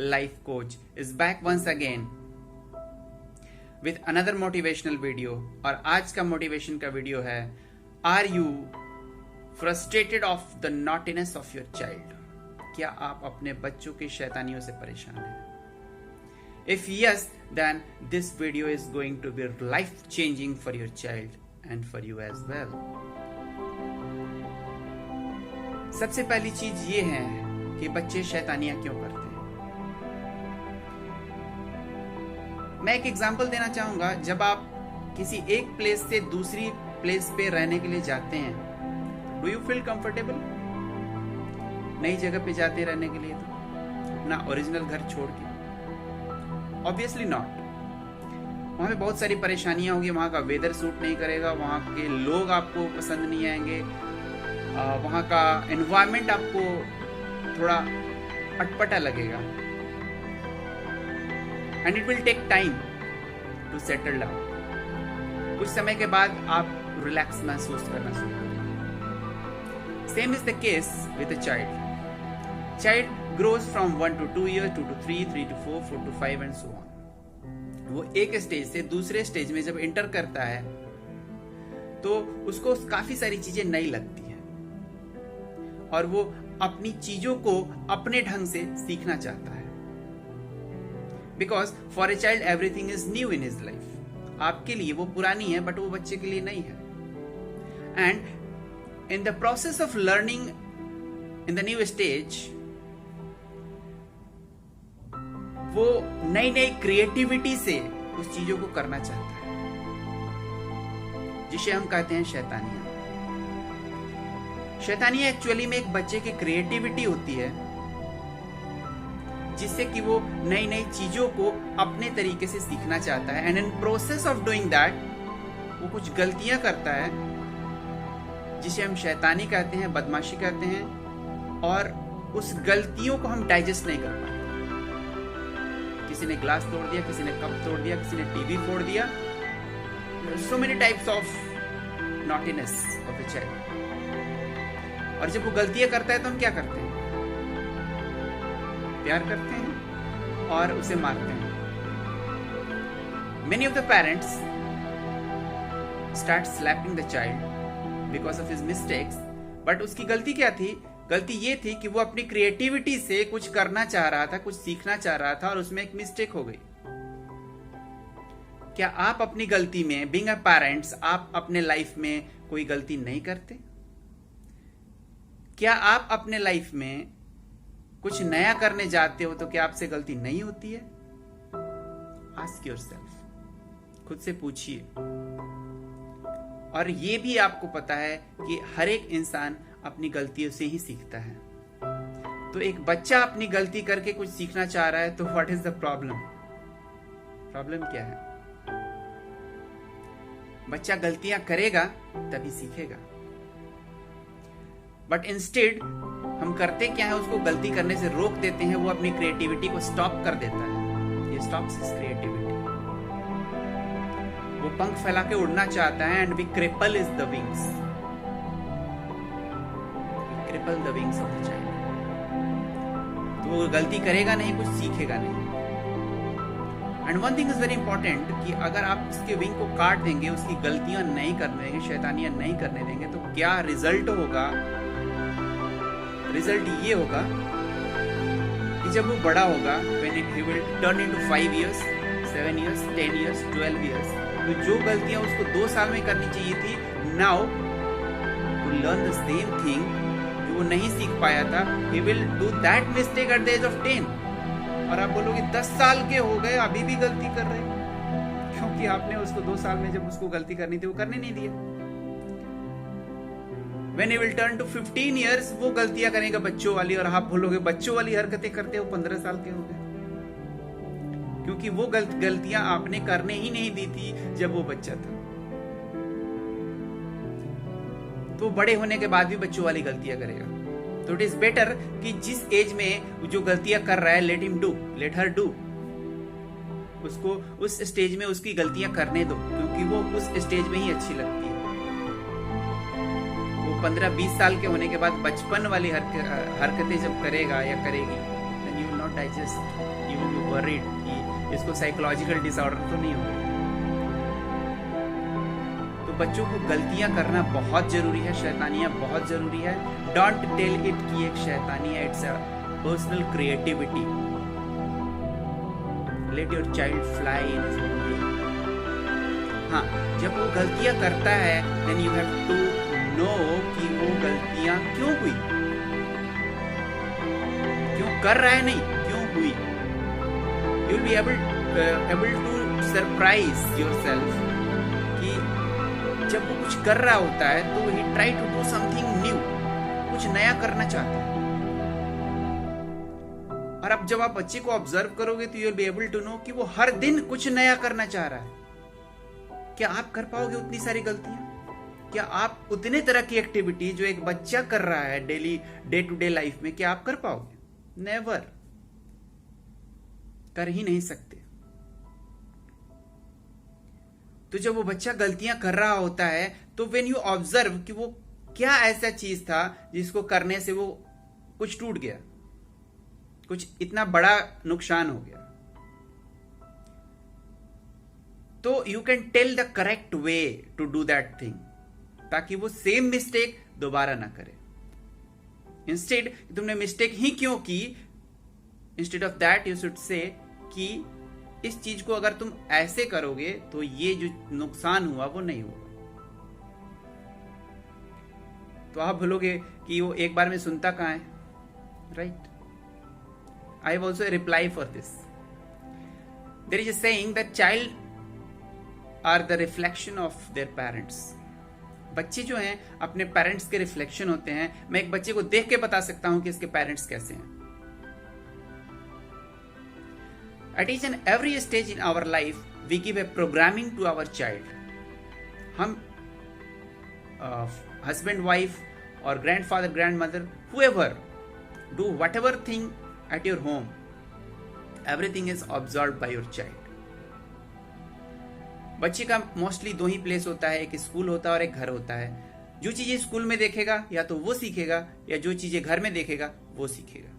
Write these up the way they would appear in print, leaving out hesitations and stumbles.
life coach, is back once again with another motivational video। और आज का motivation का वीडियो है, are you frustrated of the naughtiness of your child? क्या आप अपने बच्चों की शैतानियों से परेशान हैं? If yes, then this video is going to be life changing for your child and for you as well। सबसे पहली चीज ये है कि बच्चे शैतानियां क्यों करते हैं। मैं एक एग्जांपल देना चाहूंगा। जब आप किसी एक प्लेस से दूसरी प्लेस पे रहने के लिए जाते हैं, डू यू फील कंफर्टेबल? नई जगह पे जाते रहने के लिए तो अपना ओरिजिनल घर छोड़ के? Obviously not. वहां पे बहुत सारी परेशानियां होगी। वहां का वेदर सूट नहीं करेगा, वहां के लोग आपको पसंद नहीं आएंगे, वहां का एनवायरमेंट आपको थोड़ा अटपटा लगेगा, and it will take time to settle down. कुछ समय के बाद आप रिलैक्स महसूस करना शुरू करेंगे। Same is the case with a child. Child grows from 1 to 2 years, 2 to 3, 3 to 4, 4 to 5 and so on। वो एक स्टेज से दूसरे स्टेज में जब एंटर करता है तो उसको काफी सारी चीजें नई लगती हैं और वो अपनी चीजों को अपने ढंग से सीखना चाहता है। Because for a child everything is new in his life. आपके लिए वो पुरानी है बट वो बच्चे के लिए नई है। And in the process of learning in the new stage, वो नई नई क्रिएटिविटी से उस चीजों को करना चाहता है, जिसे हम कहते हैं शैतानियां। शैतानियां एक्चुअली में एक बच्चे की क्रिएटिविटी होती है, जिससे कि वो नई नई चीजों को अपने तरीके से सीखना चाहता है। And in process of doing that वो कुछ गलतियां करता है, जिसे हम शैतानी कहते हैं, बदमाशी कहते हैं, और उस गलतियों को हम डाइजेस्ट नहीं कर पाते। किसी ने ग्लास तोड़ दिया, किसी ने कप तोड़ दिया, किसी ने टीवी फोड़ दिया। So many types of naughtiness of the child. और जब वो गलतियां करता है तो हम क्या करते हैं? प्यार करते हैं और उसे मारते हैं। Many of the parents start slapping the child because of his mistakes. But उसकी गलती क्या थी? गलती ये थी कि वो अपनी क्रिएटिविटी से कुछ करना चाह रहा था, कुछ सीखना चाह रहा था, और उसमें एक मिस्टेक हो गई। क्या आप अपनी गलती में, बीइंग अ पेरेंट्स, आप अपने लाइफ में कोई गलती नहीं करते? क्या आप अपने लाइफ में कुछ नया करने जाते हो तो क्या आपसे गलती नहीं होती है? आस्क योरसेल्फ, खुद से पूछिए। और ये भी आपको पता है कि हर एक इंसान अपनी गलतियों से ही सीखता है। तो एक बच्चा अपनी गलती करके कुछ सीखना चाह रहा है तो what is the problem? Problem क्या है? बच्चा गलतियां करेगा तभी सीखेगा। बट इंस्टेड हम करते क्या है? उसको गलती करने से रोक देते हैं। वो अपनी क्रिएटिविटी को स्टॉप कर देता है। ये स्टॉप्स हिज क्रिएटिविटी। वो पंख फैला के उड़ना चाहता है, and we cripple is the wings. cripple the wings of the child। तो वो गलती करेगा नहीं, कुछ सीखेगा नहीं। And one thing is very important कि अगर आप उसके विंग को काट देंगे, उसकी गलतियां नहीं करने देंगे, शैतानियां नहीं करने देंगे, तो क्या रिजल्ट होगा? रिजल्ट ये होगा कि जब वो बड़ा होगा, when he will turn into 5 years, 7 years, 10 years, 12 years, तो जो गलतियां उसको 2 साल में करनी चाहिए थी, now to learn the same thing वो नहीं सीख पाया था, he will do that mistake at the age of 10। और आप बोलोगे 10 साल के हो गए अभी भी गलती कर रहे हैं, क्योंकि आपने उसको 2 साल में जब उसको गलती करनी थी वो करने नहीं दिया। When he will turn to 15 years वो गलतियां करेगा बच्चों वाली, और आप बोलोगे बच्चों वाली हरकतें करते हो 15 साल के हो गए, क्योंकि वो गलतियां आपने करने ही नहीं दी थी जब वो बच्चा था। तो बड़े होने के बाद भी बच्चों वाली गलतियां करेगा। तो इट इज बेटर कि जिस एज में जो गलतियां कर रहा है, let him do, let her do. उसको उस स्टेज में उसकी गलतियां करने दो, क्योंकि वो उस स्टेज में ही अच्छी लगती है। वो 15-20 साल के होने के बाद बचपन वाली हरकतें जब करेगा या करेगी, then you will not digest worried कि इसको साइकोलॉजिकल डिसऑर्डर तो नहीं होगा। तो बच्चों को गलतियां करना बहुत जरूरी है, शैतानियां बहुत जरूरी है। डोंट टेल इट कि एक शैतानी है, it's a personal creativity. Let your child fly in his own way. हाँ, जब वो गलतियां करता है then you have to know कि वो गलतियां क्यों हुई, क्यों कर रहा है, नहीं क्यों हुई। You will be able to surprise yourself कि जब वो कुछ कर रहा होता है तो ही try to do something new, कुछ नया करना चाहता है। और अब जब आप बच्चे को ऑब्जर्व करोगे तो you will be able to know कि वो हर दिन कुछ नया करना चाह रहा है। क्या आप कर पाओगे उतनी सारी गलतियां? क्या आप उतने तरह की एक्टिविटी जो एक बच्चा कर रहा है daily day to day life में, क्या आप कर पाओगे? नेवर, कर ही नहीं सकते। तो जब वो बच्चा गलतियां कर रहा होता है तो व्हेन यू ऑब्जर्व कि वो क्या ऐसा चीज था जिसको करने से वो कुछ टूट गया, कुछ इतना बड़ा नुकसान हो गया, तो you can tell the correct way to do that thing, ताकि वो सेम मिस्टेक दोबारा ना करे। इंस्टेड तुमने मिस्टेक ही क्यों की, instead of that you should say कि इस चीज को अगर तुम ऐसे करोगे तो ये जो नुकसान हुआ वो नहीं होगा। तो आप बोलोगे कि वो एक बार में सुनता कहां है, right? I have also reply for this. There is a saying that child are the reflection of their parents. बच्चे जो हैं अपने पेरेंट्स के रिफ्लेक्शन होते हैं। मैं एक बच्चे को देख के बता सकता हूं कि इसके पेरेंट्स कैसे हैं। At each and every stage in our life, we give a programming to our child. हम husband, wife, or grandfather, grandmother, whoever, do whatever thing at your home, everything is observed by your child. बच्चे का mostly दो ही place होता है, एक school होता है और एक घर होता है। जो चीजें स्कूल में देखेगा या तो वो सीखेगा, या जो चीजें घर में देखेगा वो सीखेगा।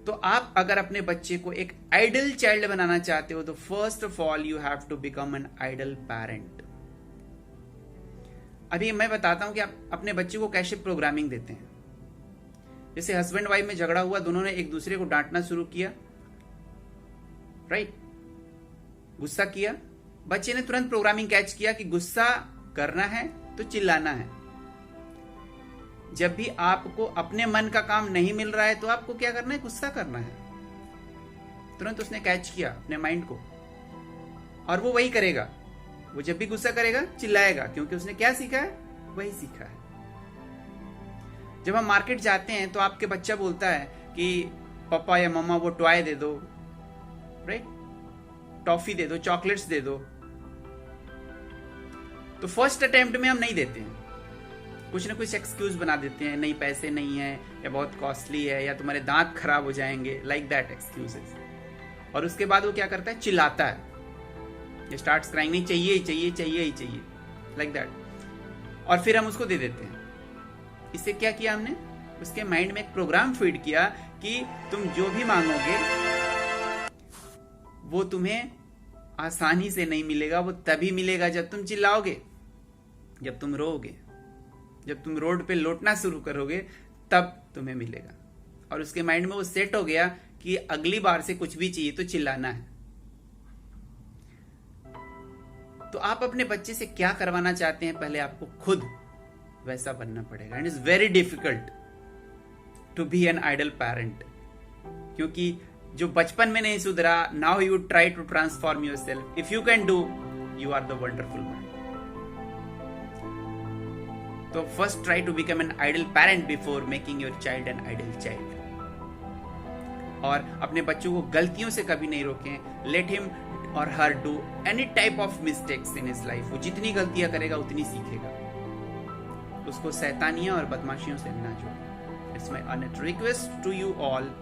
तो आप अगर अपने बच्चे को एक आइडल चाइल्ड बनाना चाहते हो तो first of all you have to become an idol parent. अभी मैं बताता हूं कि आप अपने बच्चे को कैसे प्रोग्रामिंग देते हैं। जैसे हस्बैंड वाइफ में झगड़ा हुआ, दोनों ने एक दूसरे को डांटना शुरू किया, राइट? गुस्सा किया, बच्चे ने तुरंत प्रोग्रामिंग कैच किया कि गुस्सा करना है तो चिल्लाना है। जब भी आपको अपने मन का काम नहीं मिल रहा है तो आपको क्या करना है? गुस्सा करना है। तुरंत उसने कैच किया अपने माइंड को, और वो वही करेगा। वो जब भी गुस्सा करेगा चिल्लाएगा, क्योंकि उसने क्या सीखा है? वही सीखा है। जब हम मार्केट जाते हैं तो आपके बच्चा बोलता है कि पापा या मम्मा वो टॉय दे दो, राइट? टॉफी दे दो, चॉकलेट्स दे दो। तो फर्स्ट अटेम्प्ट में हम नहीं देते हैं, कुछ ना कुछ एक्सक्यूज बना देते हैं, नहीं पैसे नहीं है, या बहुत कॉस्टली है, या तुम्हारे दांत खराब हो जाएंगे, लाइक दैट एक्सक्यूजेस। और उसके बाद वो क्या करता है? चिल्लाता है, ये स्टार्ट्स क्राइंग, नहीं चाहिए चाहिए चाहिए ही चाहिए, लाइक दैट। और फिर हम उसको दे देते हैं। इससे क्या किया हमने? उसके माइंड में एक प्रोग्राम फीड किया कि तुम जो भी मांगोगे वो तुम्हें आसानी से नहीं मिलेगा, वो तभी मिलेगा जब तुम चिल्लाओगे, जब तुम रोओगे, जब तुम रोड पे लौटना शुरू करोगे, तब तुम्हें मिलेगा। और उसके माइंड में वो सेट हो गया कि अगली बार से कुछ भी चाहिए तो चिल्लाना है। तो आप अपने बच्चे से क्या करवाना चाहते हैं, पहले आपको खुद वैसा बनना पड़ेगा। And it's very difficult to be an idol parent, क्योंकि जो बचपन में नहीं सुधरा, now you try to transform yourself. If you can do, you are the wonderful man. तो first try to become an idol parent before making your child an idol child. और अपने बच्चों को गलतियों से कभी नहीं रोकें। लेट हिम और her do any type of mistakes in his life. वो जितनी गलतियां करेगा उतनी सीखेगा। उसको शैतानियां और बदमाशियों से ना जोड़ें। It's my earnest request to you all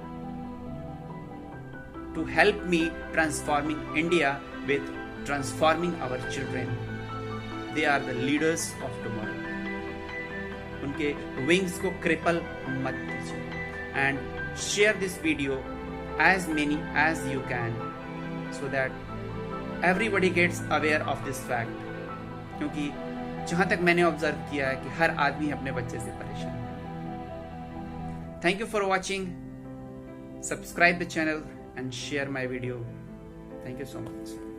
to help me transforming India with transforming our children. They are the leaders of tomorrow. उनके wings को cripple मत कीजिए। And share this video as many as you can so that everybody gets aware of this fact. क्योंकि जहां तक मैंने observe किया है कि हर आदमी अपने बच्चे से परेशान है. Thank you for watching. Subscribe the channel and share my video. Thank you so much.